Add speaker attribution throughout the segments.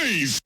Speaker 1: noise!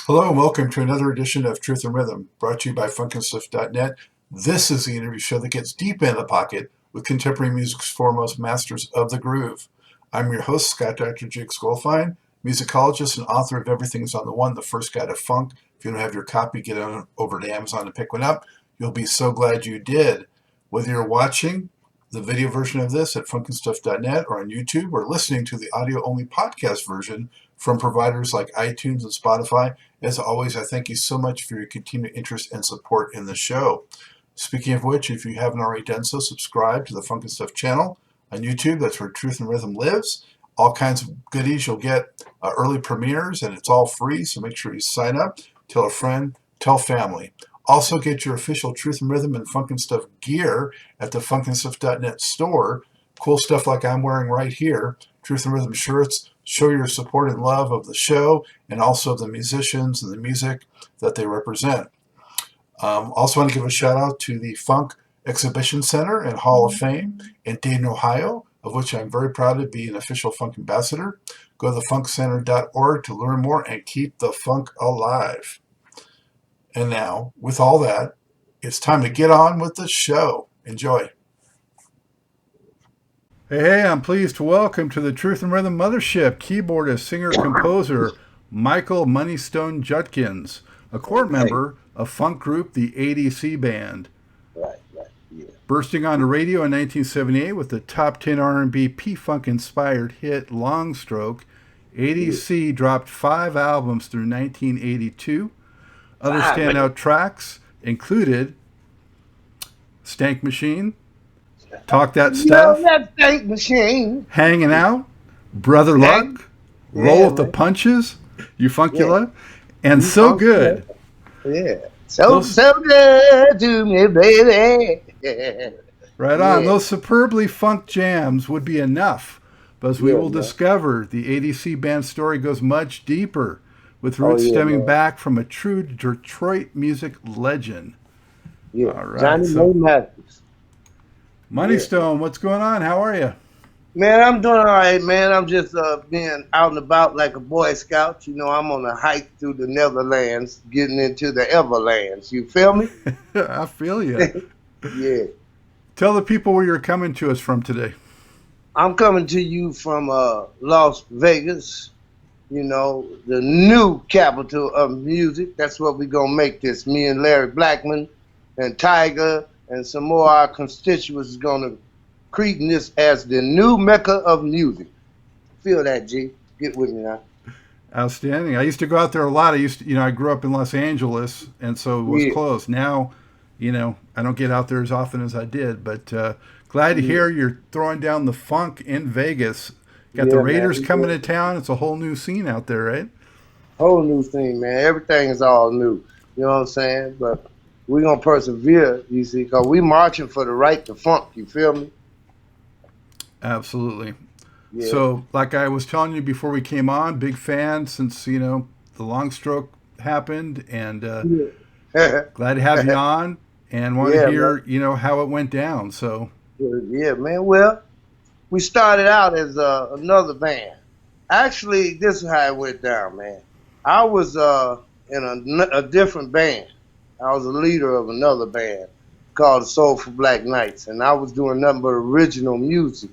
Speaker 2: Hello and welcome to another edition of Truth and Rhythm, brought to you by FunkandStuff.net. This is the interview show that gets deep in the pocket with contemporary music's foremost masters of the groove. I'm your host, Scott Dr. Jigs Goldfine, musicologist and author of Everything's on the One, the First Guide to Funk. If you don't have your copy, get on over to Amazon and pick one up. You'll be so glad you did. Whether you're watching the video version of this at FunkandStuff.net or on YouTube, or listening to the audio-only podcast version from providers like iTunes and Spotify, as always, I thank you so much for your continued interest and support in the show. Speaking of which, if you haven't already done so, subscribe to the Funk and Stuff channel on YouTube. That's where Truth and Rhythm lives. All kinds of goodies. You'll get early premieres, and it's all free, so make sure you sign up. Tell a friend, tell family. Also, get your official Truth and Rhythm and Funk and Stuff gear at the FunkandStuff.net store. Cool stuff like I'm wearing right here. Truth and Rhythm shirts. Show your support and love of the show and also the musicians and the music that they represent. Also want to give a shout out to the Funk Exhibition Center and Hall of Fame in Dayton, Ohio, of which I'm very proud to be an official funk ambassador. Go to thefunkcenter.org to learn more and keep the funk alive. And now, with all that, it's time to get on with the show. Enjoy. Hey, I'm pleased to welcome to the Truth and Rhythm Mothership keyboardist, singer, composer Michael Moneystone Judkins, a core member of funk group the ADC Band.
Speaker 3: Right, yeah.
Speaker 2: Bursting on the radio in 1978 with the top 10 R&B P-Funk inspired hit Long Stroke, ADC dropped 5 albums through 1982. Other standout tracks included Stank Machine, Talk That Stuff,
Speaker 3: that Stank Machine,
Speaker 2: Hangin' Out, Brother Luck, Roll with the Punches, U-Funk-Ula, and So Good.
Speaker 3: Yeah. So good to me, baby.
Speaker 2: Right on. Those superbly funk jams would be enough, but as we will discover, the ADC Band story goes much deeper, with roots stemming back from a true Detroit music legend.
Speaker 3: Yeah,
Speaker 2: all right,
Speaker 3: Johnny May Mathis.
Speaker 2: Moneystone, what's going on? How are you?
Speaker 3: Man, I'm doing all right, man. I'm just being out and about like a Boy Scout. You know, I'm on a hike through the Netherlands, getting into the Everlands. You feel me?
Speaker 2: I feel you.
Speaker 3: Yeah.
Speaker 2: Tell the people where you're coming to us from today.
Speaker 3: I'm coming to you from Las Vegas, you know, the new capital of music. That's what we're going to make this. Me and Larry Blackman and Tiger and some more of our constituents is going to create this as the new mecca of music. Feel that, G. Get with me now.
Speaker 2: Outstanding. I used to go out there a lot. I grew up in Los Angeles, and so it was close. Now, I don't get out there as often as I did, but glad to hear you're throwing down the funk in Vegas. Got the Raiders coming to town. It's a whole new scene out there, right?
Speaker 3: Whole new thing, man. Everything is all new. You know what I'm saying? But we're going to persevere, you see, because we marching for the right to funk. You feel me?
Speaker 2: Absolutely.
Speaker 3: Yeah.
Speaker 2: So, like I was telling you before we came on, big fan since, the Long Stroke happened, and glad to have you on, and want to hear, how it went down. So,
Speaker 3: yeah, man. Well, we started out as another band. Actually, this is how it went down, man. I was in a different band. I was a leader of another band called the Soulful Black Knights, and I was doing nothing but original music.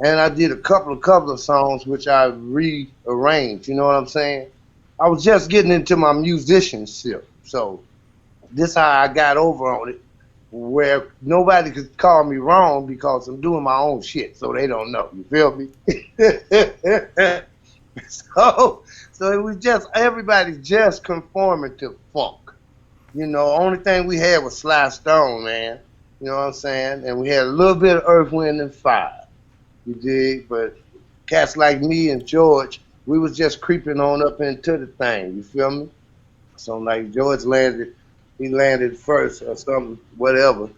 Speaker 3: And I did a couple of songs which I rearranged, you know what I'm saying? I was just getting into my musicianship, so this is how I got over on it. where nobody could call me wrong because I'm doing my own shit, so they don't know. You feel me? So it was just everybody just conforming to funk. You know, only thing we had was Sly Stone, man. You know what I'm saying? And we had a little bit of Earth, Wind, and Fire. You dig? But cats like me and George, we was just creeping on up into the thing. You feel me? So like George landed, he landed first or something, whatever.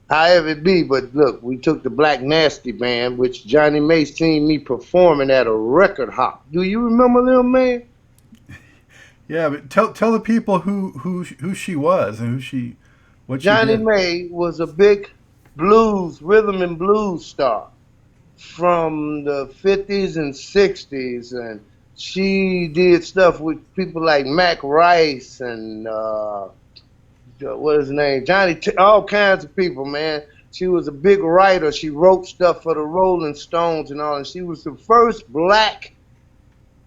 Speaker 3: However it be, but look, we took the Black Nasty Band, which Johnny May seen me performing at a record hop. Do you remember them, man?
Speaker 2: Yeah, but tell the people who she was and what she
Speaker 3: Johnny
Speaker 2: did.
Speaker 3: May was a big blues, rhythm and blues star from the 50s and 60s, and she did stuff with people like Mac Rice and what is his name, all kinds of people, man. She was a big writer. She wrote stuff for the Rolling Stones and all, and she was the first black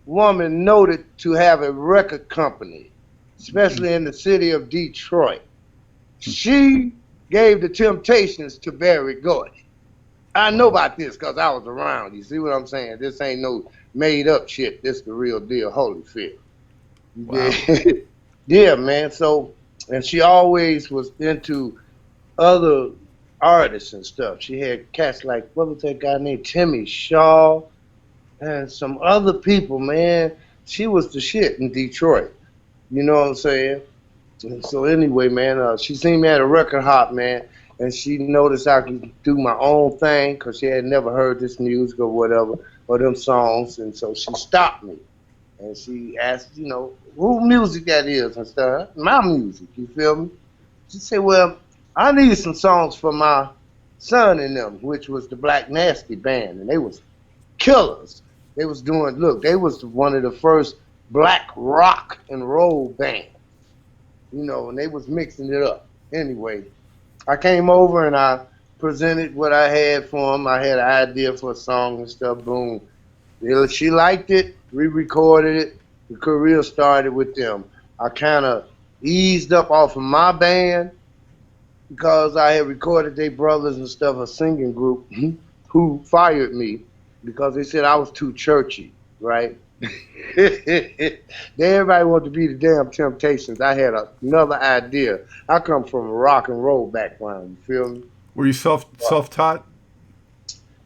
Speaker 3: woman noted to have a record company, especially in the city of Detroit. She gave the Temptations to Berry Gordy. I know about this because I was around. You see what I'm saying? This ain't no made up shit. This the real deal, Holyfield.
Speaker 2: Wow.
Speaker 3: Yeah, man. So, and she always was into other artists and stuff. She had cats like, what was that guy named Timmy Shaw and some other people, man. She was the shit in Detroit. You know what I'm saying? And so anyway, man, she seen me at a record hop, man, and she noticed I could do my own thing because she had never heard this music or whatever, or them songs, and so she stopped me. And she asked, you know, who music that is and stuff. My music, you feel me? She said, well, I need some songs for my son and them, which was the Black Nasty Band, and they was killers. They was doing, look, they was one of the first black rock and roll bands, you know, and they was mixing it up. Anyway, I came over and I presented what I had for them. I had an idea for a song and stuff, boom. She liked it, re-recorded it, the career started with them. I kind of eased up off of my band because I had recorded their brothers and stuff, a singing group, who fired me because they said I was too churchy, right? Everybody wanted to be the damn Temptations. I had another idea. I come from a rock and roll background, you feel me?
Speaker 2: Were you self-taught?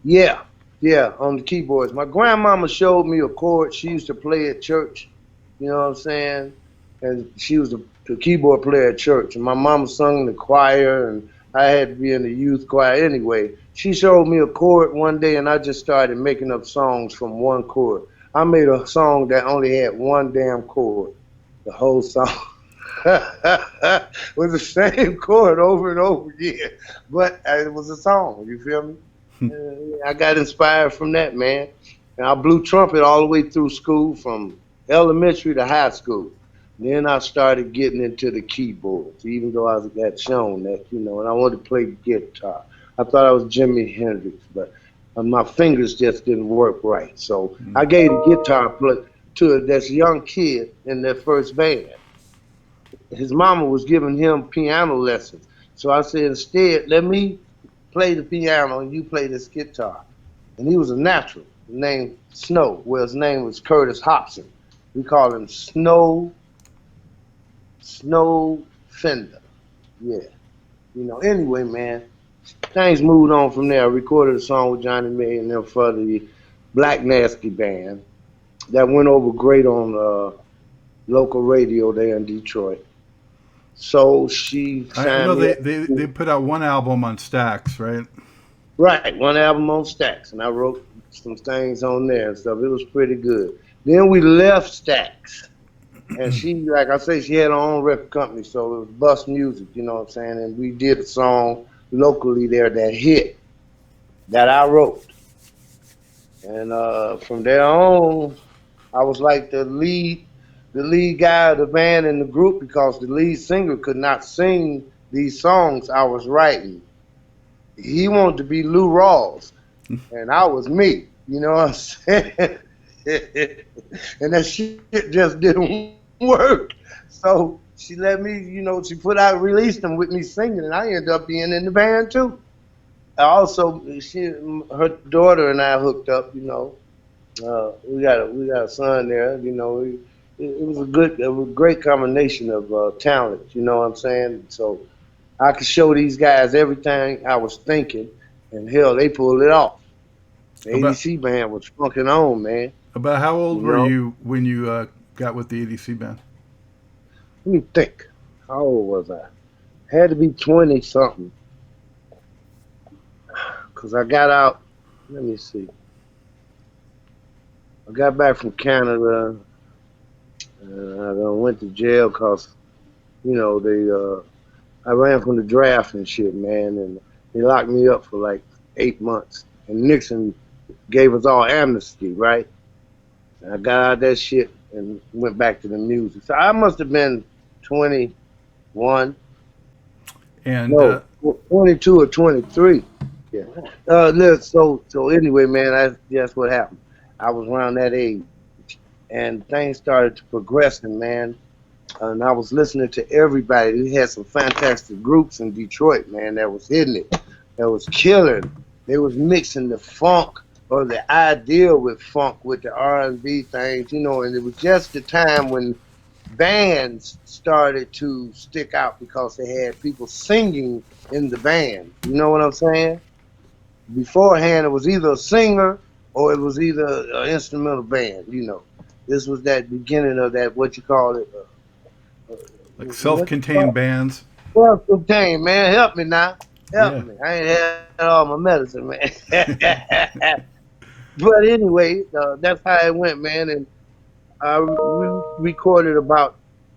Speaker 3: Yeah, yeah, on the keyboards. My grandmama showed me a chord she used to play at church, you know what I'm saying? And she was the keyboard player at church. And my mama sung in the choir, and I had to be in the youth choir anyway. She showed me a chord one day, and I just started making up songs from one chord. I made a song that only had one damn chord. The whole song was the same chord over and over again, but it was a song. You feel me? I got inspired from that, man. And I blew trumpet all the way through school, from elementary to high school. Then I started getting into the keyboards, even though I had shown that, you know, and I wanted to play guitar. I thought I was Jimi Hendrix, but my fingers just didn't work right. So I gave the guitar to this young kid in their first band. His mama was giving him piano lessons. So I said, instead, let me play the piano and you play this guitar. And he was a natural named Snow. Well, his name was Curtis Hobson. We call him Snow Fender. Yeah. You know, anyway, man, things moved on from there. I recorded a song with Johnny May and them for the Black Nasty Band that went over great on local radio there in Detroit. So she
Speaker 2: I know
Speaker 3: signed me
Speaker 2: they put out one album on Stax, right?
Speaker 3: right, one album on Stax, and I wrote some things on there and stuff. It was pretty good. Then we left Stax, and she, like I say, she had her own record company, so it was Bus Music, you know what I'm saying? And we did a song locally there that hit, that I wrote. And from there on, I was like the lead guy of the band in the group because the lead singer could not sing these songs I was writing. He wanted to be Lou Rawls, and I was me. You know what I'm saying? And that shit just didn't work. So she let me, you know, she put out, released them with me singing, and I ended up being in the band too. Also, her daughter and I hooked up. You know, we got a son there. You know, it was a great combination of talent. You know what I'm saying? So I could show these guys everything I was thinking, and hell, they pulled it off. The
Speaker 2: About
Speaker 3: ADC band was fucking on, man.
Speaker 2: about how
Speaker 3: You
Speaker 2: old were
Speaker 3: know,
Speaker 2: you when you got with the ADC band?
Speaker 3: let me think. How old was I? Had to be 20 something, cause I got out. Let me see. I got back from Canada. I went to jail cause you know I ran from the draft and shit, man, and they locked me up for like 8 months. And Nixon gave us all amnesty, right? And I got out of that shit and went back to the music. So I must have been 21,
Speaker 2: And
Speaker 3: no, 22 or 23. Yeah. So anyway, man, that's what happened. I was around that age, and things started to progressing, man. And I was listening to everybody. We had some fantastic groups in Detroit, man, that was hitting it, that was killing. They was mixing the funk or the idea with funk with the R&B things, you know. And it was just the time when bands started to stick out because they had people singing in the band. You know what I'm saying? Beforehand, it was either a singer or it was either an instrumental band. You know, this was that beginning of that, what you call it.
Speaker 2: like
Speaker 3: What you call
Speaker 2: self-contained
Speaker 3: it?
Speaker 2: bands.
Speaker 3: Self-contained, man. Help me now. Help
Speaker 2: Yeah.
Speaker 3: me. I ain't had all my medicine, man. But anyway, that's how it went, man. And we recorded about,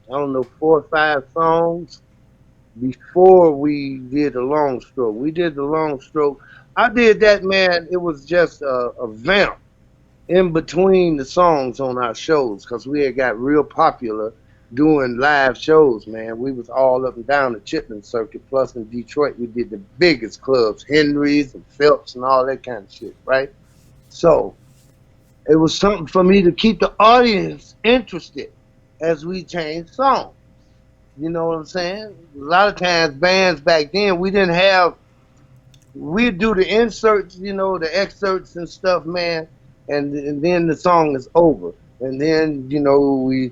Speaker 3: I don't know, 4 or 5 songs before we did the long stroke. We did the long stroke. I did that, man. It was just a vamp in between the songs on our shows because we had got real popular doing live shows, man. We was all up and down the Chitlin circuit. Plus in Detroit, we did the biggest clubs, Henry's and Phelps and all that kind of shit, right? So it was something for me to keep the audience interested as we changed songs. You know what I'm saying? A lot of times bands back then, we'd do the inserts, you know, the excerpts and stuff, man, and then the song is over. And then, you know, a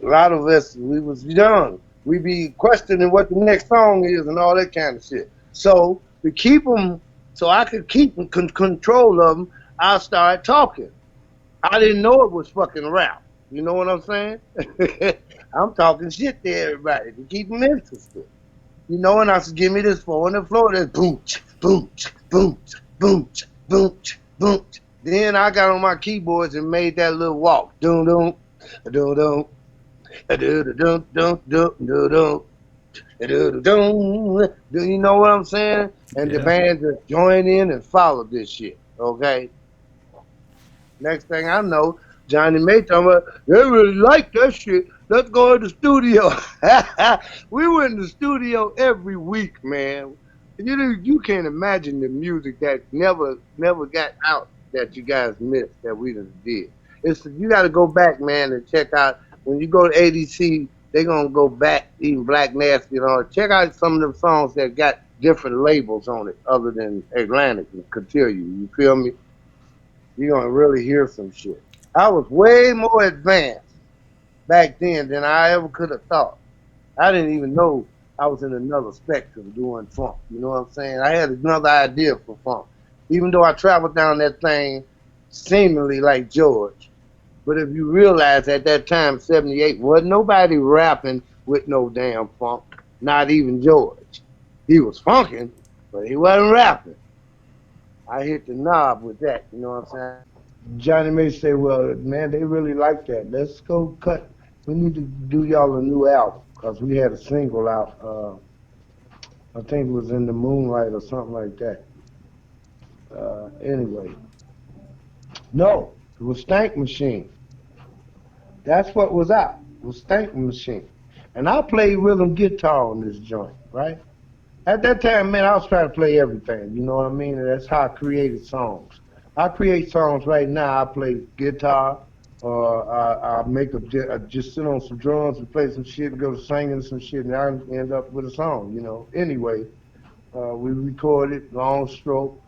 Speaker 3: lot of us, we was young. We be questioning what the next song is and all that kind of shit. So to keep them, so I could keep control of them, I started talking. I didn't know it was fucking rap. You know what I'm saying? I'm talking shit to everybody to keep them interested. You know, and I said, give me this four on the floor. That's boom, boom, boom, boom, boom, boom. Then I got on my keyboards and made that little walk. Doom, doom, doom, doom, doom, doom, doom, doom, doom. Do you know what I'm saying? And the
Speaker 2: Yeah.
Speaker 3: band just joined in and followed this shit. Okay. Next thing I know, Johnny May talking about, they really like that shit. Let's go in the studio. We were in the studio every week, man. You can't imagine the music that never got out that you guys missed that we done did. You got to go back, man, and check out when you go to ADC. They're gonna go back, even Black Nasty and all. Check out some of them songs that got different labels on it, other than Atlantic and Cotillion. You feel me? You're gonna really hear some shit. I was way more advanced back then than I ever could have thought. I didn't even know I was in another spectrum doing funk. You know what I'm saying? I had another idea for funk. Even though I traveled down that thing seemingly like George. But if you realize at that time, 78, wasn't nobody rapping with no damn funk. Not even George. He was funking, but he wasn't rapping. I hit the knob with that, you know what I'm saying? Johnny may say, well, man, they really like that. Let's go cut. We need to do y'all a new album because we had a single out. I think it was In the Moonlight or something like that. Anyway, no, it was Stank Machine. That's what was out. It was Stank Machine. And I played rhythm guitar on this joint, right? At that time, man, I was trying to play everything. You know what I mean? And that's how I created songs. I create songs right now. I play guitar. or I make I just sit on some drums and play some shit and go to singing some shit, and I end up with a song. Anyway, we recorded Long Stroke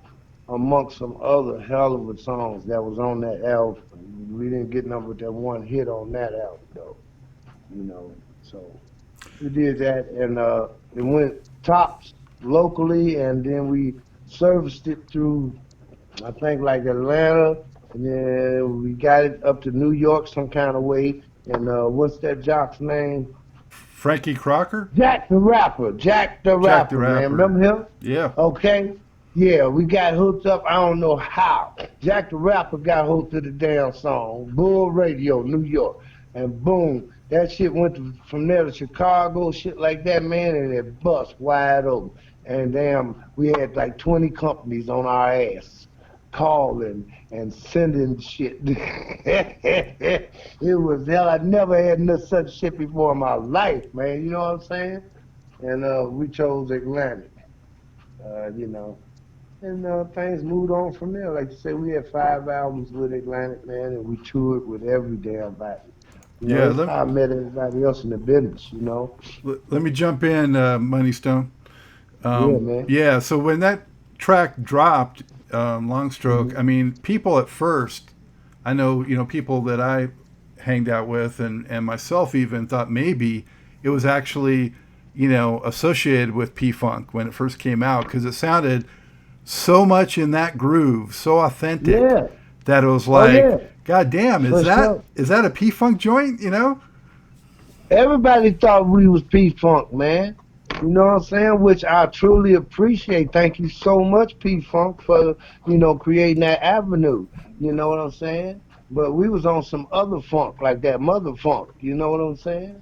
Speaker 3: amongst some other hell of a songs that was on that album. We didn't get number that one hit on that album though. So we did that, and it went tops locally, and then we serviced it through I think like Atlanta, and then we got it up to New York some kind of way. And what's that jock's name?
Speaker 2: Frankie Crocker?
Speaker 3: Jack the Rapper. Jack the
Speaker 2: Jack the
Speaker 3: Rapper, man.
Speaker 2: Rapper.
Speaker 3: Remember him?
Speaker 2: Yeah.
Speaker 3: Okay. Yeah, we got hooked up. I don't know how. Jack the Rapper got hooked to the damn song. Bull Radio, New York. And boom, that shit went from there to Chicago, shit like that, man, and it bust wide open. And damn, we had like 20 companies on our ass calling and sending shit. It was hell. I never had no such shit before in my life, man. You know what I'm saying? And we chose Atlantic, you know. And things moved on from there. Like you say, we had 5 albums with Atlantic, man, and we toured with every damn body.
Speaker 2: Yeah.
Speaker 3: That's how I met everybody else in the business,
Speaker 2: Let me jump in, Moneystone.
Speaker 3: Yeah, man.
Speaker 2: Yeah, so when that track dropped, Long Stroke,
Speaker 3: Hmm.
Speaker 2: I mean, people at first, I know, people that I hanged out with and myself even thought maybe it was actually, associated with P Funk when it first came out because it sounded so much in that groove, so authentic
Speaker 3: Yeah.
Speaker 2: that it was
Speaker 3: Oh,
Speaker 2: like,
Speaker 3: yeah.
Speaker 2: God damn,
Speaker 3: For sure.
Speaker 2: is that a P Funk joint,
Speaker 3: Everybody thought we was P-Funk, man. You know what I'm saying? Which I truly appreciate. Thank you so much, P-Funk, for, creating that avenue. You know what I'm saying? But we was on some other funk, like that mother funk. You know what I'm saying?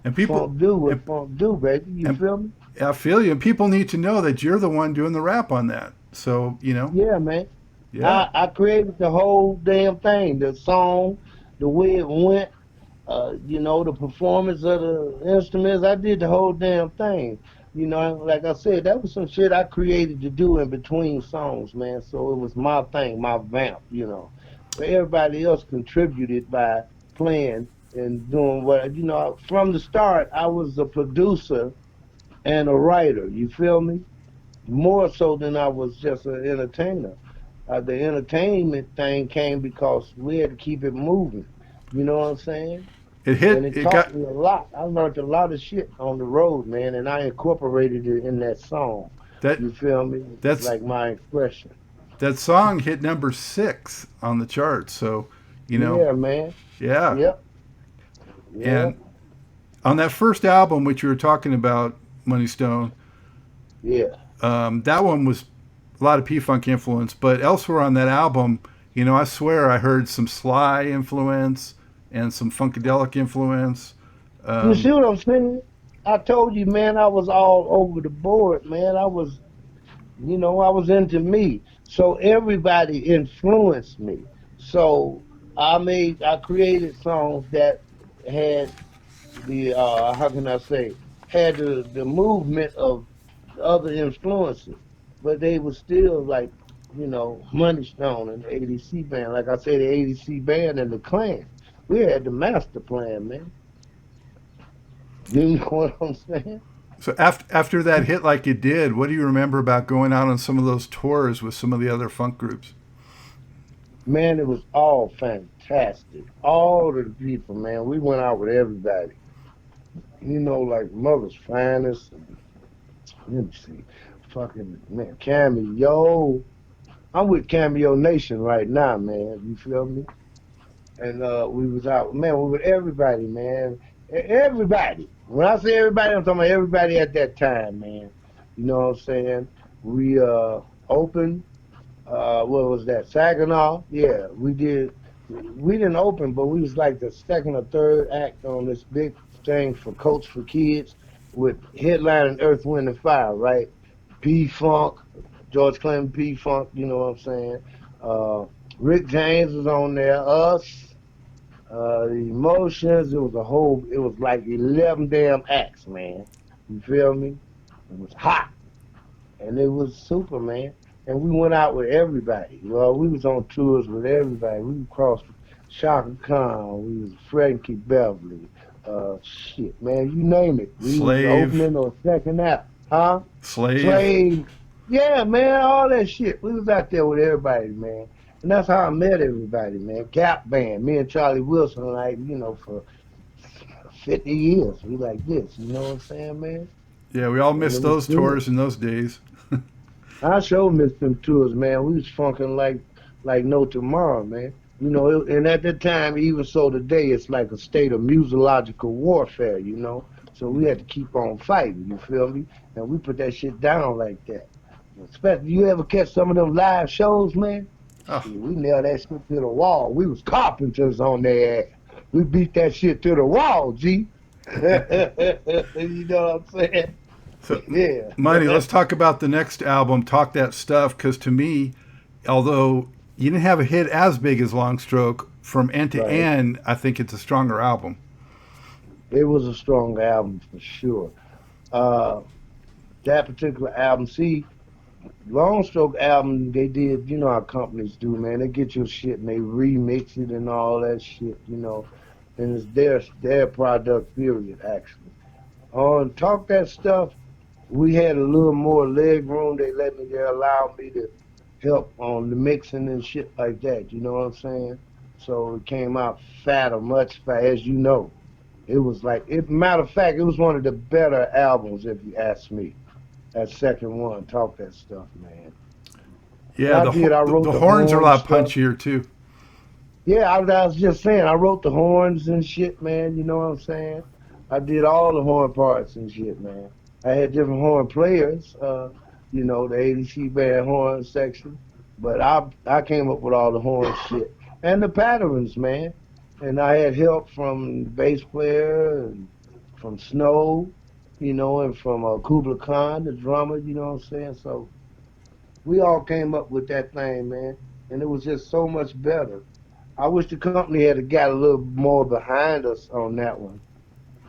Speaker 2: And people,
Speaker 3: Funk do what
Speaker 2: and,
Speaker 3: funk do, baby. You
Speaker 2: and
Speaker 3: feel me?
Speaker 2: I feel you. And people need to know that you're the one doing the rap on that. So,
Speaker 3: Yeah, man.
Speaker 2: yeah.
Speaker 3: I created the whole damn thing, the song, the way it went, the performance of the instruments. I did the whole damn thing. Like I said, that was some shit I created to do in between songs, man. So it was my thing, my vamp. But everybody else contributed by playing and doing from the start, I was a producer and a writer. You feel me? More so than I was just an entertainer. The entertainment thing came because we had to keep it moving. You know what I'm saying? And it
Speaker 2: It
Speaker 3: taught
Speaker 2: got
Speaker 3: me a lot. I learned a lot of shit on the road, man, and I incorporated it in that song.
Speaker 2: that,
Speaker 3: You feel me? It's
Speaker 2: that's,
Speaker 3: like my expression.
Speaker 2: that song hit number 6 on the charts. So, you know,
Speaker 3: Yeah, man.
Speaker 2: yeah.
Speaker 3: Yep. Yeah.
Speaker 2: And on that first album, which you were talking about, Money Stone,
Speaker 3: Yeah.
Speaker 2: that one was a lot of P Funk influence, but elsewhere on that album, I swear I heard some Sly influence and some Funkadelic influence.
Speaker 3: You
Speaker 2: Um,
Speaker 3: see what I'm saying? I told you, man, I was all over the board, man. I was into me. So everybody influenced me. So I created songs that had the how can I say, had the movement of other influences, but they were still like, Moneystone and the ADC band. Like I say, the ADC band and the clan. We had the master plan, man. You know what I'm saying?
Speaker 2: so after that hit like it did, what do you remember about going out on some of those tours with some of the other funk groups?
Speaker 3: Man, it was all fantastic. All of the people, man. We went out with everybody. Like Mother's Finest. And, let me see. Fucking, man, Cameo. I'm with Cameo Nation right now, man. You feel me? And we was out, man, we with everybody, man. Everybody. When I say everybody, I'm talking about everybody at that time, man. You know what I'm saying? We opened what was that? Saginaw. Yeah, we did. We didn't open, but we was like the second or third act on this big thing for Coach for Kids with headlining Earth, Wind and Fire, right? P Funk, George Clinton, P Funk. You know what I'm saying? Uh, Rick James was on there. Us, the Emotions. It was a whole. It was like 11 damn acts, man. You feel me? It was hot and it was super, man. And we went out with everybody. Well, we was on tours with everybody. We crossed. Shaka Khan, we was Frankie Beverly, shit, man, you name it. We was the
Speaker 2: Slave,
Speaker 3: opening or second act, huh?
Speaker 2: slave.
Speaker 3: Slave, yeah, man, all that shit. We was out there with everybody, man. And that's how I met everybody, man. Gap Band, me and Charlie Wilson, like, for 50 years. We like this, you know what I'm saying, man?
Speaker 2: Yeah, we all
Speaker 3: And it
Speaker 2: missed
Speaker 3: was
Speaker 2: those
Speaker 3: good.
Speaker 2: tours in those days.
Speaker 3: I sure missed them tours, man. We was funking like no tomorrow, man. And at that time, even so today, it's like a state of musicological warfare, you know. So we had to keep on fighting, you feel me? And we put that shit down like that. Especially, you ever catch some of them live shows, man?
Speaker 2: Oh,
Speaker 3: Shit, we nailed that shit to the wall. We was carpenters on their ass. We beat that shit to the wall, G. You know what I'm saying?
Speaker 2: so, Money,
Speaker 3: Yeah.
Speaker 2: let's talk about the next album, Talk That Stuff, because to me, although you didn't have a hit as big as Long Stroke, from end to
Speaker 3: Right.
Speaker 2: end, I think it's a stronger album.
Speaker 3: It was a strong album for sure. Uh, that particular album, see, Long Stroke album, they did, you know how companies do, man. They get your shit and they remix it and all that shit. And it's their product, period, actually. On Talk That Stuff, we had a little more leg room. They allowed me to help on the mixing and shit like that. You know what I'm saying? So it came out fatter, much fatter, as you know. It was matter of fact, it was one of the better albums, if you ask me. That second one, Talk That Stuff, man. And
Speaker 2: Yeah,
Speaker 3: I wrote
Speaker 2: the
Speaker 3: the
Speaker 2: horns are a
Speaker 3: horn
Speaker 2: lot
Speaker 3: stuff.
Speaker 2: punchier too.
Speaker 3: Yeah, I was just saying, I wrote the horns and shit, man. You know what I'm saying? I did all the horn parts and shit, man. I had different horn players, the ADC Band horn section, but I came up with all the horn shit and the patterns, man. And I had help from the bass player and from Snow, and from Kubla Khan, the drummer. You know what I'm saying? So we all came up with that thing, man, and it was just so much better. I wish the company had got a little more behind us on that one,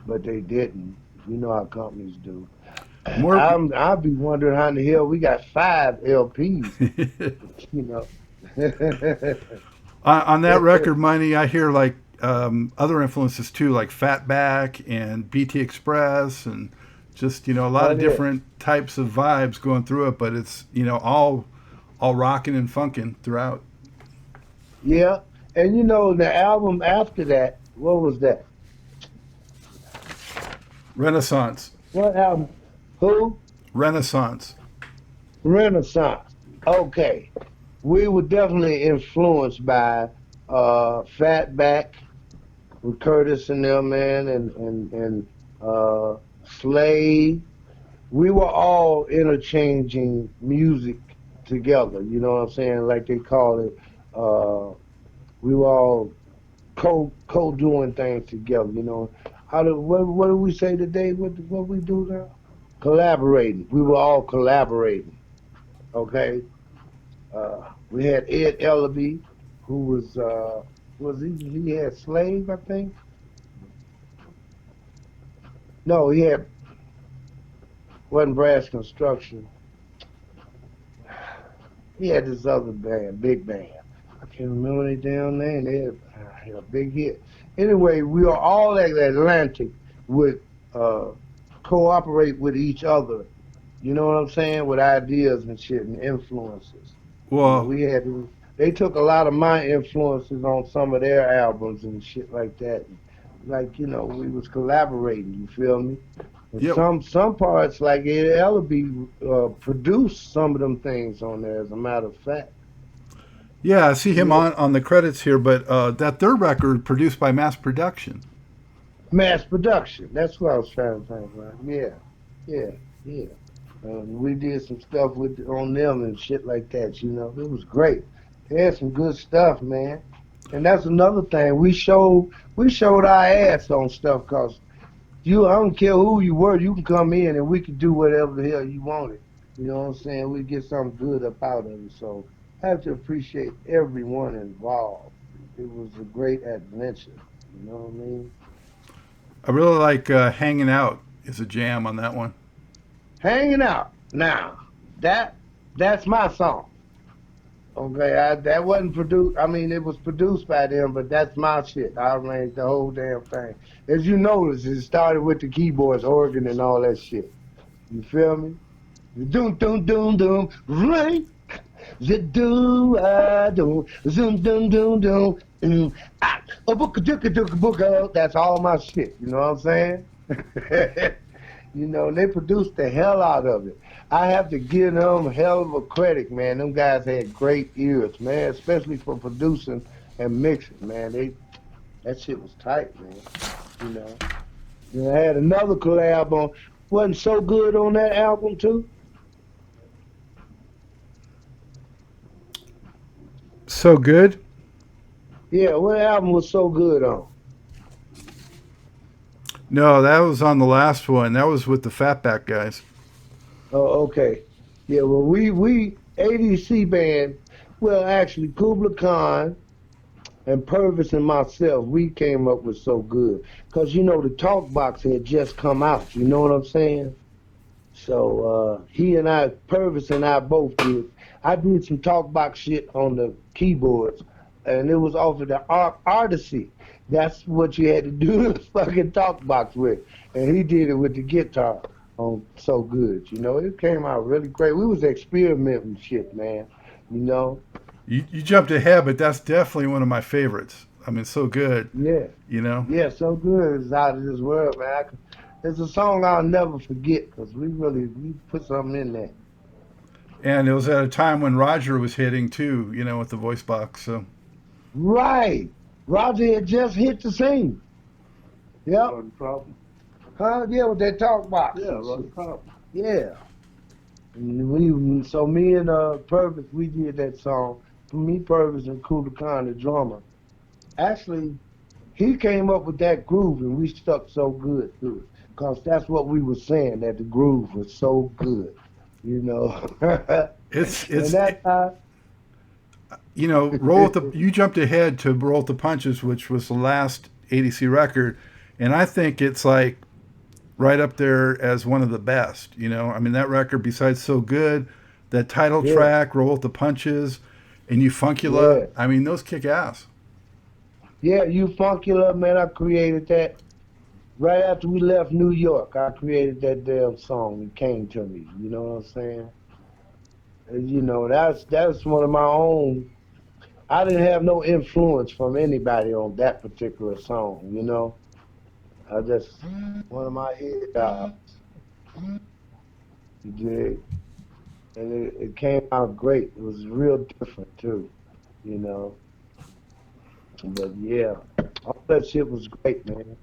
Speaker 3: but they didn't. You know how companies do.
Speaker 2: More
Speaker 3: I'll be wondering how in the hell we got 5 LPs. You know.
Speaker 2: on that record, Money, I hear like other influences too, like Fatback and BT Express, and just a lot
Speaker 3: Oh
Speaker 2: of
Speaker 3: yeah,
Speaker 2: different types of vibes going through it. But it's all rocking and funkin' throughout.
Speaker 3: yeah. And the album after that, what was that?
Speaker 2: Renaissance,
Speaker 3: What album? Who?
Speaker 2: Renaissance.
Speaker 3: Renaissance. Okay, we were definitely influenced by Fatback with Curtis and them, man, and Slade. We were all interchanging music together. You know what I'm saying? Like they call it. We were all co doing things together. How do what do we say today? What we do now? Collaborating. We were all collaborating. Okay. We had Ed Ellaby, who was he had Slave, I think. No, he had wasn't Brass Construction. He had this other band, big band. I can't remember their damn name. They had a big hit. Anyway, we are all at Atlantic with uh, cooperate with each other. You know what I'm saying? With ideas and shit and influences.
Speaker 2: Well,
Speaker 3: We had they took a lot of my influences on some of their albums and shit like that. Like, we was collaborating, you feel me? And
Speaker 2: yep,
Speaker 3: some parts like Ed Ellaby produced some of them things on there, as a matter of fact.
Speaker 2: yeah. I see him
Speaker 3: Yeah.
Speaker 2: on the credits here, but that third record produced by Mass Production.
Speaker 3: Mass production. That's what I was trying to think about. Yeah. Yeah. Yeah. We did some stuff with on them and shit like that, It was great. They had some good stuff, man. And that's another thing. We showed our ass on stuff cause I don't care who you were, you can come in and we could do whatever the hell you wanted. You know what I'm saying? We get something good up out of it. So I have to appreciate everyone involved. It was a great adventure. You know what I mean?
Speaker 2: I really like "Hanging Out" is a jam on that one.
Speaker 3: Hanging out. Now, that's my song. Okay, that wasn't produced. I mean, it was produced by them, but that's my shit. I arranged the whole damn thing. As you notice, it started with the keyboards, organ, and all that shit. You feel me? Doom, doom, doom, doom, right? The do, I do, zoom, doom, doom, doom, a book, a book, a book. That's all my shit. You know what I'm saying? They produced the hell out of it. I have to give them hell of a credit, man. Them guys had great ears, man, especially for producing and mixing, man. That shit was tight, man. You know. I had another collab on. Wasn't so good on that album too.
Speaker 2: So good.
Speaker 3: Yeah, what album was so good on?
Speaker 2: No, that was on the last one. That was with the Fatback guys.
Speaker 3: Oh, okay. Yeah, well, we ADC Band. Well, actually, Kubla Khan and Purvis and myself, we came up with so good because the Talk Box had just come out. You know what I'm saying? So he and I, Purvis and I both did. I did some talk box shit on the keyboards, and it was off of the Odyssey. That's what you had to do the fucking talk box with, and he did it with the guitar on So Good. It came out really great. We was experimenting shit, man. You know,
Speaker 2: You jumped ahead, but that's definitely one of my favorites. I mean, so good.
Speaker 3: yeah,
Speaker 2: You know.
Speaker 3: yeah. So Good is out of this world, man. It's a song I'll never forget because we put something in there.
Speaker 2: And it was at a time when Roger was hitting too, with the voice box. So
Speaker 3: Right. Roger had just hit the scene. Yep.
Speaker 1: Roddy Problem.
Speaker 3: Huh? Yeah, with that talk box.
Speaker 1: Yeah, Roddy Problem.
Speaker 3: Yeah. So me and Purvis, we did that song. Me, Purvis, and Kuda Khan, the drummer. Actually, he came up with that groove, and we stuck so good to it. Because that's what we were saying, that the groove was so good. And
Speaker 2: it's
Speaker 3: that time,
Speaker 2: roll with the. You jumped ahead to Roll with the Punches, which was the last ADC record, and I think it's like right up there as one of the best. I mean that record, besides So Good, that title
Speaker 3: yeah,
Speaker 2: track, Roll with the Punches, and
Speaker 3: yeah.
Speaker 2: U-Funk-Ula. I mean those kick ass.
Speaker 3: Yeah, U-Funk-Ula, man, I created that. Right after we left New York, I created that damn song. It came to me. You know what I'm saying? And, that's one of my own. I didn't have no influence from anybody on that particular song. I just one of my head jobs. You dig? And it came out great. It was real different too. You know. But yeah, all that shit was great, man.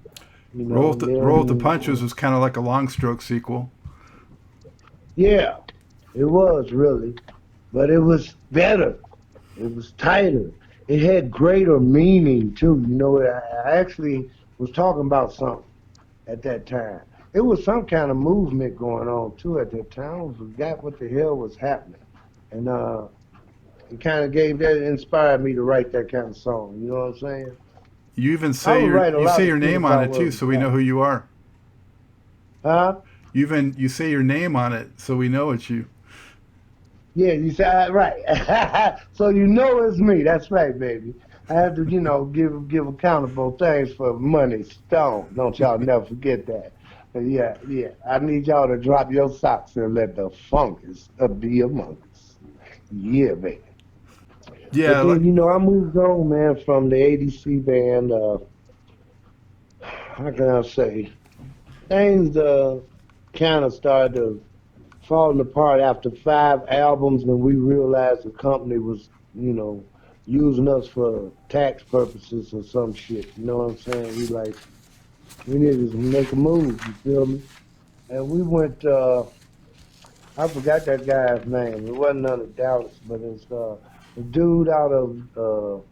Speaker 3: And
Speaker 2: Roll with the
Speaker 3: then
Speaker 2: Punches was kind of like a Long Stroke sequel.
Speaker 3: yeah, it was really, but it was better. It was tighter. It had greater meaning too. I actually was talking about something at that time. It was some kind of movement going on too at that time. I forgot what the hell was happening, and it kind of inspired me to write that kind of song. You know what I'm saying?
Speaker 2: You even
Speaker 3: I
Speaker 2: say
Speaker 3: would write a
Speaker 2: you
Speaker 3: lot
Speaker 2: say
Speaker 3: of
Speaker 2: your
Speaker 3: shit
Speaker 2: name on
Speaker 3: about
Speaker 2: it
Speaker 3: what
Speaker 2: too,
Speaker 3: was
Speaker 2: so we know
Speaker 3: happening.
Speaker 2: who you are.
Speaker 3: Huh?
Speaker 2: You say your name on it, so we know it's you.
Speaker 3: Yeah, you said right. So it's me. That's right, baby. I have to, give accountable things for Moneystone. Don't y'all never forget that. Yeah, yeah. I need y'all to drop your socks and let the fungus be among us. Yeah, baby. But
Speaker 2: Yeah,
Speaker 3: then, I moved on, man, from the ADC band. How can I say? Things kind of started to falling apart after 5 albums, and we realized the company was, using us for tax purposes or some shit. You know what I'm saying? We needed to make a move. You feel me? And we went. I forgot that guy's name. It wasn't none of Dallas, but it's a dude out of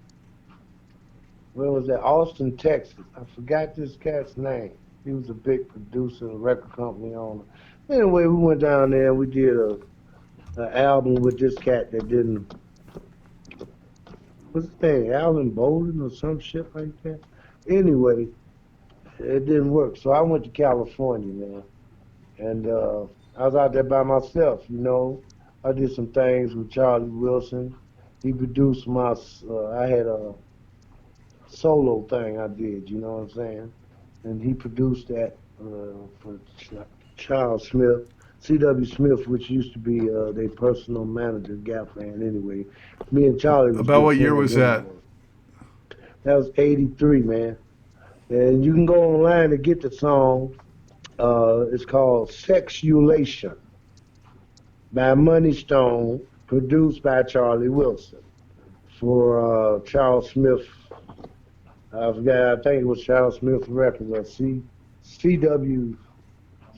Speaker 3: where was that? Austin, Texas. I forgot this cat's name. He was a big producer, a record company owner. Anyway, we went down there and we did a album with this cat that didn't. What's his name? Alvin Bolden or some shit like that. Anyway, it didn't work. So I went to California, man. And I was out there by myself. I did some things with Charlie Wilson. He produced I had a solo thing I did, you know what I'm saying? And he produced that for Charles Smith, C.W. Smith, which used to be their personal manager, Gap Band. Anyway, me and Charlie was
Speaker 2: About
Speaker 3: good
Speaker 2: what year
Speaker 3: friends
Speaker 2: was that?
Speaker 3: anyway. That was '83, man. And you can go online to get the song. It's called Sexulation by Moneystone, produced by Charlie Wilson for Charles Smith. I forgot, I think it was Charles Smith Records or CW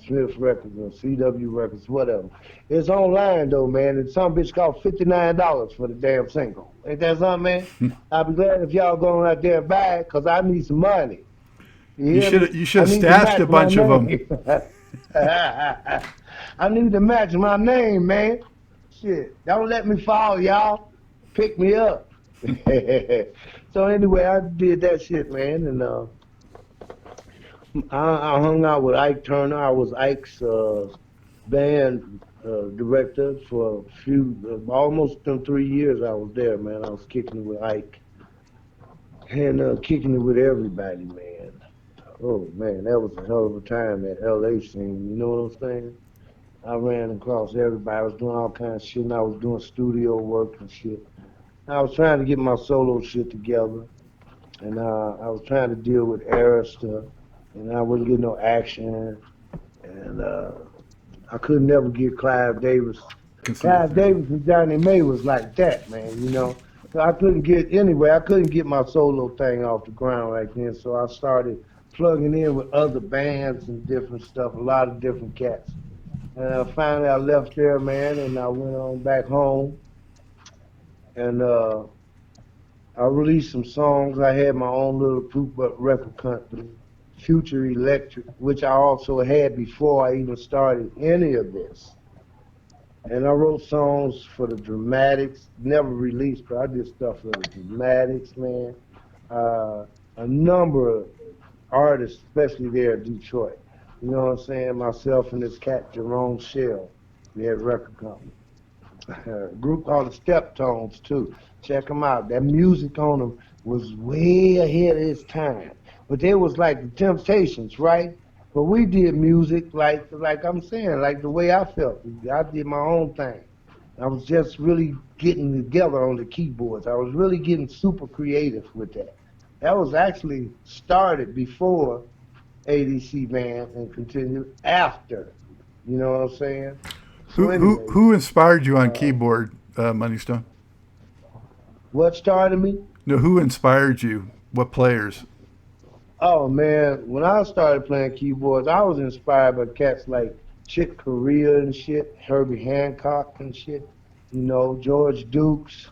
Speaker 3: Smith Records or CW Records, whatever. It's online though, man. And some bitch cost $59 for the damn single. Ain't that something, man? I'll be glad if y'all going out there and buy it, cause I need some money. You
Speaker 2: You
Speaker 3: hear me?
Speaker 2: should
Speaker 3: I
Speaker 2: have
Speaker 3: need to
Speaker 2: stashed a
Speaker 3: match my
Speaker 2: bunch of them.
Speaker 3: name. I need to match my name, man. Shit, don't let me fall, y'all. Pick me up. So anyway, I did that shit, man, and I hung out with Ike Turner. I was Ike's band director for a almost them 3 years I was there, man. I was kicking it with Ike and kicking it with everybody, man. Oh man, that was a hell of a time at LA scene. You know what I'm saying? I ran across everybody. I was doing all kinds of shit, and I was doing studio work and shit. I was trying to get my solo shit together, and I was trying to deal with era stuff, and I wouldn't get no action, and I could never get Clive Davis.
Speaker 2: Can see your
Speaker 3: Clive
Speaker 2: thing.
Speaker 3: Davis and Johnny May was like that, man, you know. So I couldn't get anyway. I couldn't get my solo thing off the ground right then. So I started plugging in with other bands and different stuff, a lot of different cats. And finally, I left there, man, and I went on back home, and I released some songs. I had my own little poop up record company, Future Electric, which I also had before I even started any of this. And I wrote songs for the Dramatics, never released, but I did stuff for the Dramatics, man. Uh, a number of artists, especially there in Detroit. You know what I'm saying? Myself and this cat, Jerome Shell, we had a record company. A group called the Steptones, too. Check them out. That music on them was way ahead of its time. But they was like the Temptations, right? But we did music like I'm saying, like the way I felt. I did my own thing. I was just really getting together on the keyboards. I was really getting super creative with that. That was actually started before ADC Band and continued after. You know what I'm saying? So anyway,
Speaker 2: Who inspired you on
Speaker 3: uh,
Speaker 2: keyboard, Moneystone?
Speaker 3: what started me?
Speaker 2: No, who inspired you? What players?
Speaker 3: Oh man, when I started playing keyboards, I was inspired by cats like Chick Corea and shit, Herbie Hancock and shit, you know, George Dukes,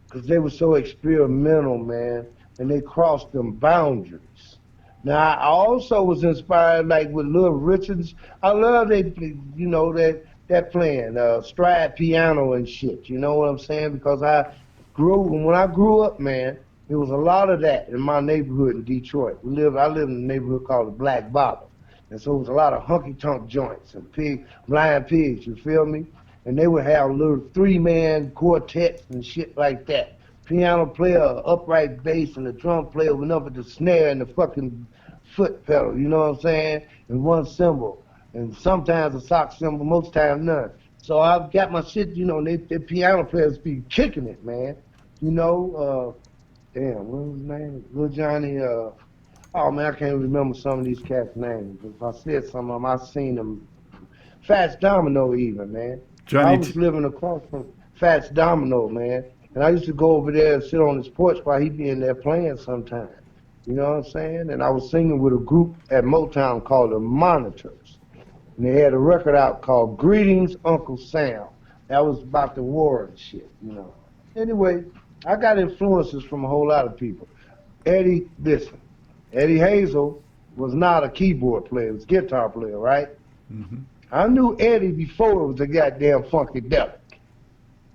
Speaker 3: because they were so experimental, man, and they crossed them boundaries. Now, I also was inspired, like with Little Richards. I love that playing stride piano and shit. You know what I'm saying? Because when I grew up, man, there was a lot of that in my neighborhood in Detroit. I lived in a neighborhood called the Black Bottom, and so it was a lot of honky tonk joints and blind pigs. You feel me? And they would have little 3-man quartets and shit like that. Piano player, upright bass, and the drum player went up at the snare and the fucking foot pedal, you know what I'm saying? And one cymbal. And sometimes a sock cymbal, most times none. So I've got my shit, you know, and they piano players be kicking it, man. You know, damn, what was his name? Little Johnny, oh man, I can't remember some of these cats' names. If I said some of them, I seen them. Fats Domino even, man. I
Speaker 2: Johnny.
Speaker 3: was living across from Fats Domino, man. And I used to go over there and sit on his porch while he be in there playing sometime. You know what I'm saying? And I was singing with a group at Motown called the Monitors. And they had a record out called Greetings, Uncle Sam. That was about the war and shit, you know. Anyway, I got influences from a whole lot of people. Listen, Eddie Hazel was not a keyboard player, he was a guitar player, right?
Speaker 2: Mm-hmm.
Speaker 3: I knew Eddie before it was a goddamn Funkadelic.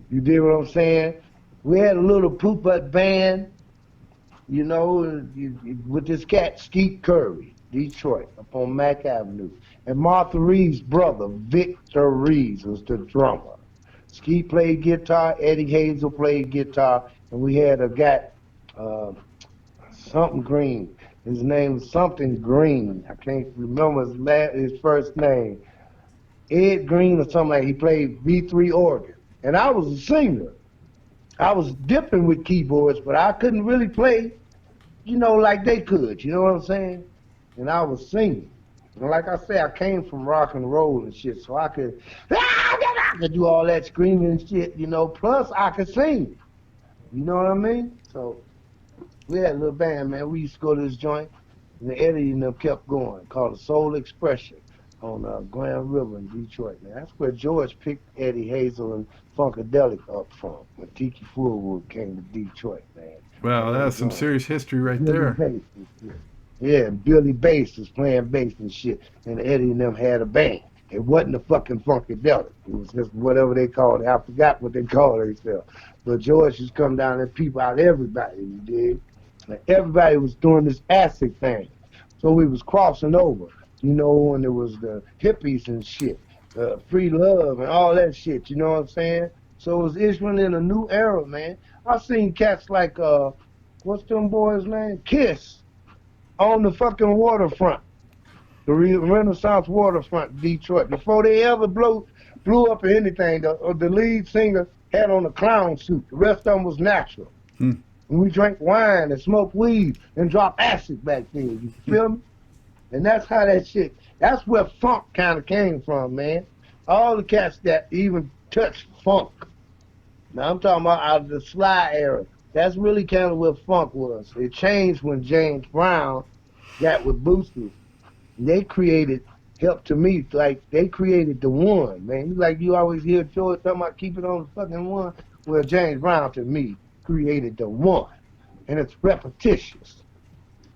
Speaker 3: You dig what I'm saying? We had a little poop-butt band, you know, with this cat, Skeet Curry, Detroit, up on Mack Avenue. And Martha Reeves' brother, Victor Reeves, was the drummer. Ski played guitar, Eddie Hazel played guitar, and we had a guy, uh, something Green. His name was something Green. I can't remember his first name. Ed Green or something like that. He played B3 organ. And I was a singer. I was dipping with keyboards, but I couldn't really play, like they could. You know what I'm saying? And I was singing. And like I say, I came from rock and roll and shit, so I could do all that screaming and shit, plus I could sing. You know what I mean? So we had a little band, man. We used to go to this joint, and the Eddie and them kept going, called the Soul Expression on Grand River in Detroit, man. That's where George picked Eddie Hazel and Funkadelic up from when Tiki Fullwood came to Detroit, man.
Speaker 2: Wow,
Speaker 3: And it
Speaker 2: that's
Speaker 3: was
Speaker 2: some serious history right
Speaker 3: Billy
Speaker 2: there.
Speaker 3: Bass and shit. Yeah, Billy Bass was playing bass and shit, and Eddie and them had a band. It wasn't a fucking Funkadelic. It was just whatever they called it. I forgot what they called themselves. But George just come down and peep out everybody, you dig? And everybody was doing this acid thing. So we was crossing over, when it was the hippies and shit, free love and all that shit, you know what I'm saying? So it was issuing in a new era, man. I seen cats like what's them boys' name? Kiss on the fucking waterfront, the Renaissance waterfront, Detroit. Before they ever blew up or anything, the lead singer had on a clown suit. The rest of them was natural.
Speaker 2: Hmm.
Speaker 3: And we drank wine and smoked weed and dropped acid back then. You feel me? And that's how that shit. That's where funk kind of came from, man. All the cats that even touched funk. Now I'm talking about out of the Sly era. That's really kind of what funk was. It changed when James Brown got with Boosters. They created Help to Me, like they created the one, man. Like you always hear George talking about keep it on the fucking one. Well, James Brown to me created the one. And it's repetitious.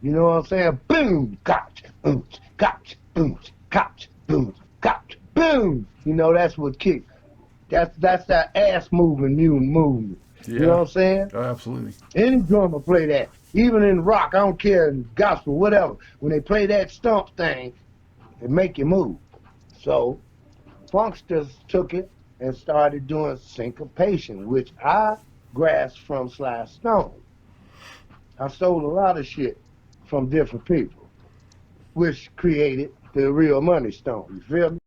Speaker 3: You know what I'm saying? Boom, gotcha, boom, gotcha, boom, gotcha, boom, gotcha, boom. That's what kick. That's that ass moving movement. You know
Speaker 2: Yeah.
Speaker 3: what I'm saying?
Speaker 2: Oh, absolutely.
Speaker 3: Any drummer play that. Even in rock, I don't care, in gospel, whatever. When they play that stomp thing, it make you move. So funksters took it and started doing syncopation, which I grasped from Sly Stone. I stole a lot of shit from different people, which created the real Moneystone. You feel me?